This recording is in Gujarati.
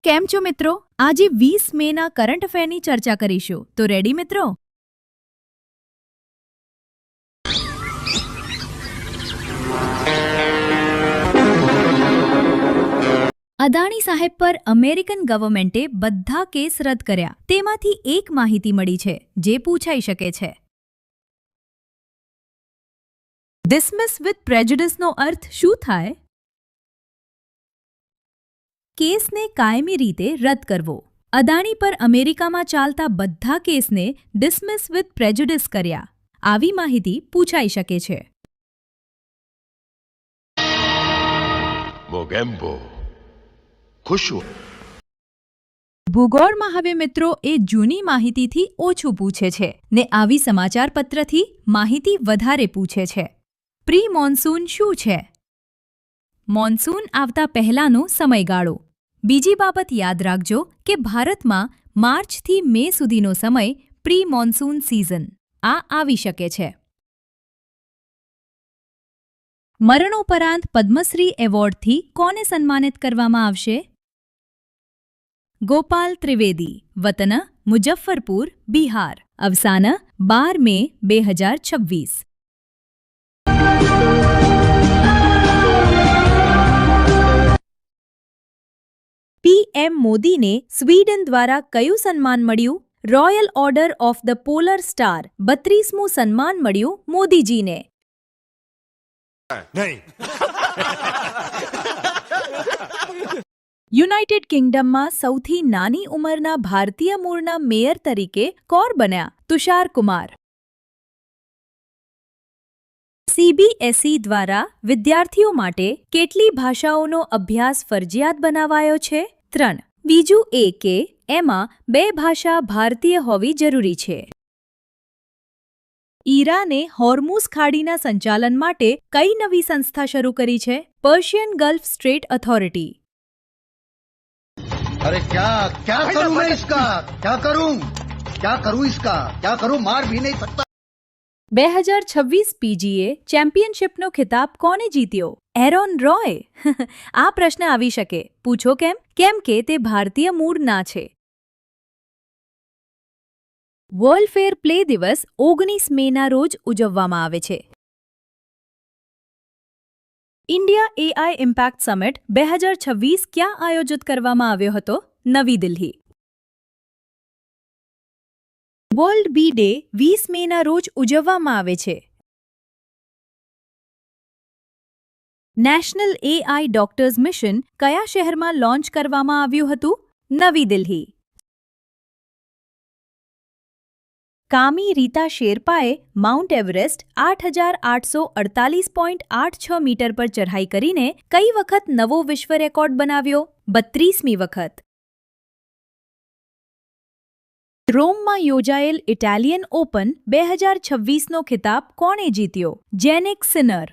કેમ છો મિત્રો? આજે 20 મેના કરંટ અફેરની ચર્ચા કરીશું. તો રેડી મિત્રો? અદાણી સાહેબ પર અમેરિકન ગવર્મેન્ટે બધા કેસ રદ કર્યા. તેમાંથી એક માહિતી મળી છે જે પૂછાઈ શકે છે. ડિસમિસ વિથ પ્રેજુડિસનો અર્થ શું થાય? કેસને કાયમી રીતે રદ કરવો. અદાણી પર અમેરિકામાં ચાલતા બધા કેસને ડિસમિસ વિથ પ્રેજુડિસ કર્યા. આવી માહિતી પૂછાઈ શકે છે. મોગેમ્બો ખુશ. ભૂગોળમાં હવે મિત્રો એ જૂની માહિતીથી ઓછું પૂછે છે ને આવી સમાચાર પત્રથી માહિતી વધારે પૂછે છે. પ્રી મોન્સૂન શું છે? મોન્સૂન આવતા પહેલાનો સમયગાળો. બીજી બાબત યાદ રાખજો કે ભારતમાં માર્ચથી મે સુધીનો સમય પ્રી મોન્સૂન સિઝન આવી શકે છે. મરણોપરાંત પદ્મશ્રી એવોર્ડથી કોને સન્માનિત કરવામાં આવશે? ગોપાલ ત્રિવેદી, વતન મુઝફ્ફરપુર, બિહાર. અવસાન 12 મે 2026. પીએમ મોદીને સ્વીડન દ્વારા કયું સન્માન મળ્યું? Royal order of the polar star. 32મું સન્માન મળ્યું મોદીજીને. યુનાઇટેડ કિંગડમમાં સૌથી નાની ઉંમરના ભારતીય મૂળના મેયર તરીકે કોણ બન્યા? તુષાર કુમાર. સીબીએસઈ દ્વારા વિદ્યાર્થીઓ માટે કેટલી ભાષાઓનો અભ્યાસ ફરજિયાત બનાવાયો છે? 3. બીજું એ કે એમાં 2 ભાષા ભારતીય હોવી જરૂરી છે. ઈરાને હોર્મુઝ ખાડીના સંચાલન માટે કઈ નવી સંસ્થા શરૂ કરી છે? Persian gulf straight authority. अरे क्या करूं मैं इसका? क्या करूं इसका? क्या करूं? मार भी नहीं सकता. 2026 પીજીએ ચેમ્પિયનશિપનો ખિતાબ કોને જીત્યો? એરોન રોય. આ પ્રશ્ન આવી શકે. પૂછો કેમ? કેમ કે તે ભારતીય મૂળ ના છે. વર્લ્ડ ફેર પ્લે દિવસ 19 મેના રોજ ઉજવવામાં આવે છે. ઇન્ડિયા એઆઈ ઇમ્પેક્ટ સમિટ 2026 ક્યાં આયોજિત કરવામાં આવ્યો હતો? નવી દિલ્હી. વર્લ્ડ બી ડે 20 મેના રોજ ઉજવવામાં આવે છે. નેશનલ એઆઈ ડોક્ટર્સ મિશન કયા શહેરમાં લોન્ચ કરવામાં આવ્યું હતું? નવી દિલ્હી. કામી રીતા શેરપાએ માઉન્ટ એવરેસ્ટ 8848.86 મીટર પર ચઢાઈ કરીને કઈ વખત નવો વિશ્વ રેકોર્ડ બનાવ્યો? 32મી વખત. રોમમાં યોજાયેલ ઇટાલિયન ઓપન 2026નો ખિતાબ કોણે જીત્યો? Jannik sinner.